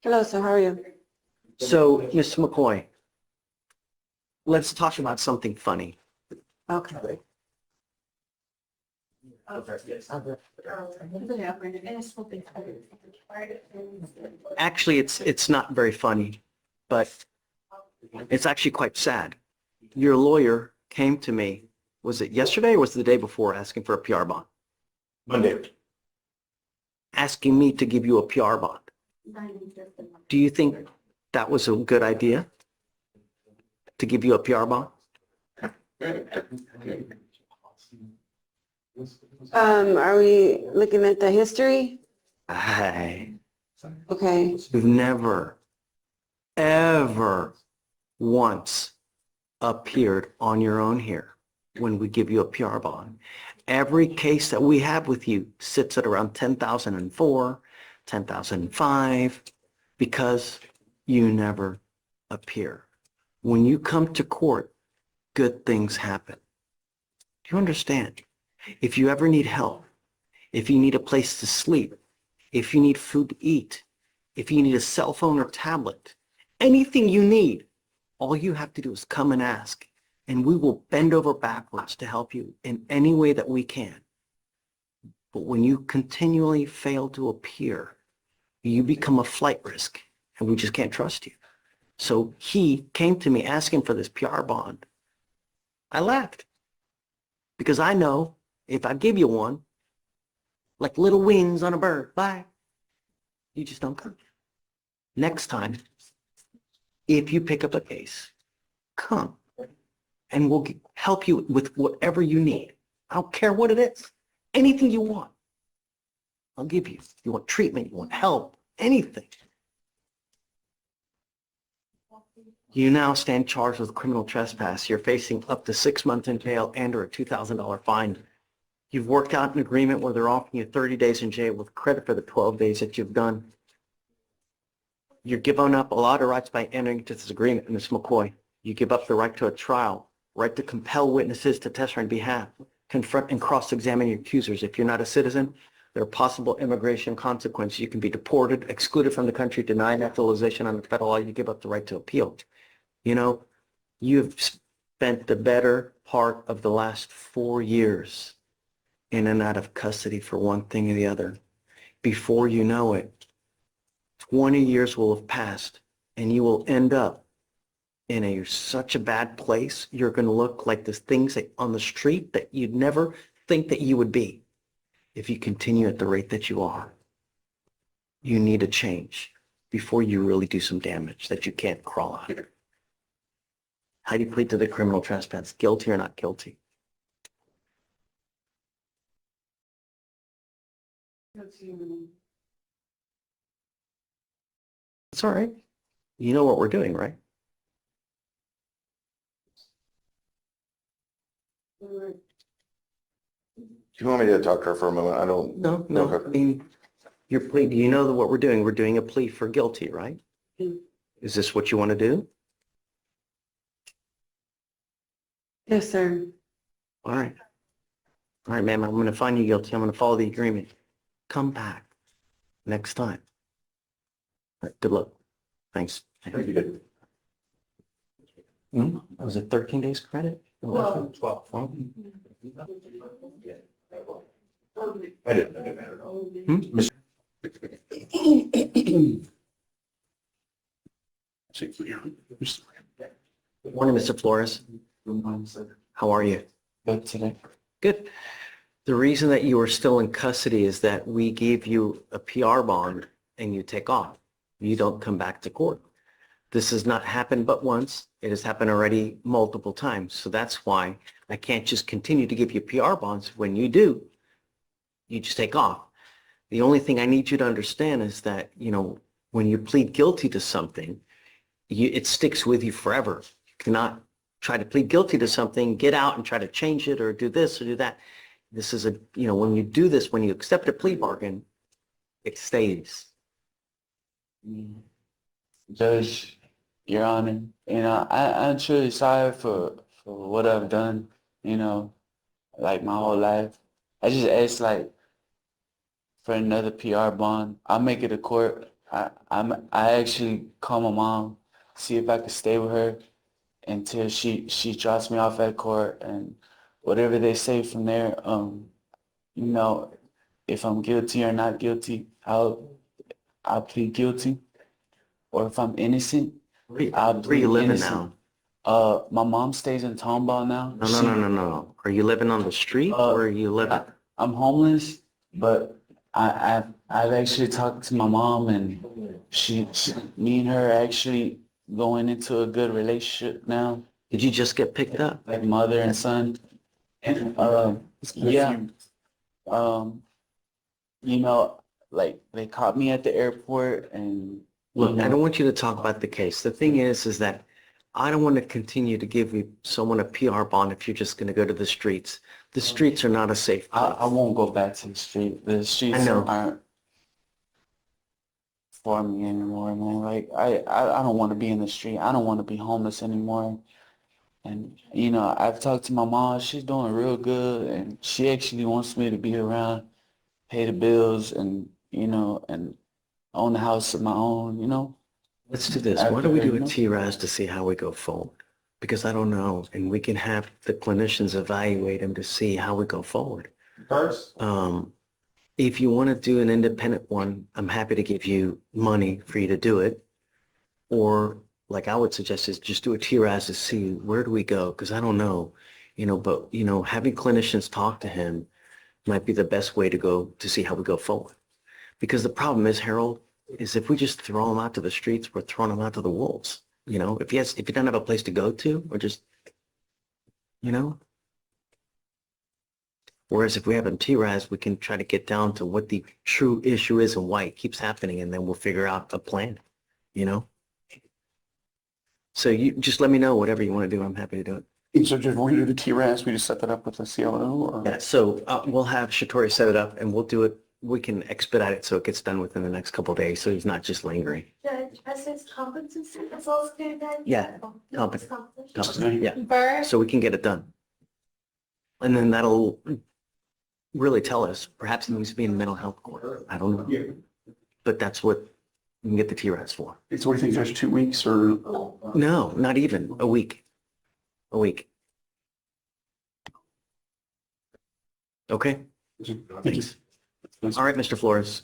Hello, sir. How are you? So, Mr. McCoy, let's talk about something funny. Okay. Actually, it's not very funny, but it's actually quite sad. Your lawyer came to me, was it yesterday or was it the day before, asking for a PR bond? Monday. Asking me to give you a PR bond. Do you think that was a good idea? To give you a PR bond? Are we looking at the history? Hey, Okay. you've never, ever once appeared on your own here when we give you a PR bond. Every case that we have with you sits at around 10,004, 10,005, because you never appear. When you come to court, good things happen. Do you understand? If you ever need help, if you need a place to sleep, if you need food to eat, if you need a cell phone or tablet, anything you need, all you have to do is come and ask, and we will bend over backwards to help you in any way that we can. But when you continually fail to appear, you become a flight risk, and we just can't trust you. So he came to me asking for this PR bond. I laughed because I know if I give you one, like little wings on a bird, bye, you just don't come. Next time, if you pick up a case, come and we'll help you with whatever you need. I don't care what it is. Anything you want, I'll give you. You want treatment, you want help, anything. You now stand charged with criminal trespass. You're facing up to 6 months in jail and or a $2,000 fine. You've worked out an agreement where they're offering you 30 days in jail with credit for the 12 days that you've done. You're giving up a lot of rights by entering into this agreement, Ms. McCoy. You give up the right to a trial, right to compel witnesses to testify on behalf, confront and cross-examine your accusers. If you're not a citizen, there are possible immigration consequences. You can be deported, excluded from the country, denied naturalization under federal law. You give up the right to appeal. You know, you've spent the better part of the last 4 years in and out of custody for one thing or the other. Before you know it, 20 years will have passed and you will end up in such a bad place. You're going to look like the things on the street that you'd never think that you would be if you continue at the rate that you are. You need a change before you really do some damage that you can't crawl out of. How do you plead to the criminal trespass? Guilty or not guilty? It's all right. You know what we're doing, right? Do you want me to talk to her for a moment? I don't. No. Okay. I mean, your plea, you know what we're doing? We're doing a plea for guilty, right? Is this what you want to do? Yes, sir. All right. All right, ma'am, I'm going to find you guilty. I'm going to follow the agreement. Come back next time. All right, good luck. Thanks. Was it 13 days credit? 12. I didn't. Good morning, Mr. Flores. How are you? Good today. Good. The reason that you are still in custody is that we gave you a PR bond and you take off. You don't come back to court. This has not happened but once. It has happened already multiple times. So that's why I can't just continue to give you PR bonds. When you do, you just take off. The only thing I need you to understand is that, you know, when you plead guilty to something, it sticks with you forever. You cannot try to plead guilty to something, get out and try to change it or do this or do that. This is when you do this, when you accept a plea bargain, it stays. Judge, Your Honor, I'm truly sorry for what I've done, like my whole life. I just asked for another PR bond. I'll make it a court I actually call my mom, see if I could stay with her until she drops me off at court, and whatever they say from there, you know, if I'm guilty or not guilty, I'll plead guilty. Or if I'm innocent, I'll Where you plead living innocent. now? My mom stays in Tomball now. No. Are you living on the street or are you living? I'm homeless, but I've actually talked to my mom, and me and her are actually going into a good relationship now, Did you just get picked up? like mother and son. And yeah, um, you know, like they caught me at the airport, and Look, I don't want you to talk about the case. The thing is that I don't want to continue to give you someone a PR bond if you're just going to go to the streets. The streets are not a safe I place. won't go back to the street. The streets I know. aren't for me anymore, man. Like I don't want to be in the street. I don't want to be homeless anymore. And you know, I've talked to my mom. She's doing real good, and she actually wants me to be around, pay the bills, and you know, and own the house of my own. You know. Let's do this. Why don't we do You a know? TRAS to see how we go forward? Because I don't know, and we can have the clinicians evaluate them to see how we go forward. First? If you want to do an independent one, I'm happy to give you money for you to do it. Or like I would suggest is just do a TRAS to see where do we go? Because I don't know, but having clinicians talk to him might be the best way to go to see how we go forward. Because the problem is, Harold, is if we just throw him out to the streets, we're throwing him out to the wolves. If he doesn't have a place to go to, or just, whereas if we have him TRAS, we can try to get down to what the true issue is and why it keeps happening, and then we'll figure out a plan, So you just let me know whatever you want to do. I'm happy to do it. So just when we do the TRAS, we just set that up with the CLO or? Yeah, so we'll have Shatori set it up and we'll do it. We can expedite it so it gets done within the next couple of days, so he's not just lingering. Judge, assess competency is also good then? Yeah, Competency. Yeah, Birth, so we can get it done. And then that'll really tell us, perhaps he needs to be in mental health court. I don't know. But that's what we can get the TRAS for. So what do you think, Judge, 2 weeks or? No, not even a week. A week. Okay, Thank you. thanks. All right, Mr. Flores.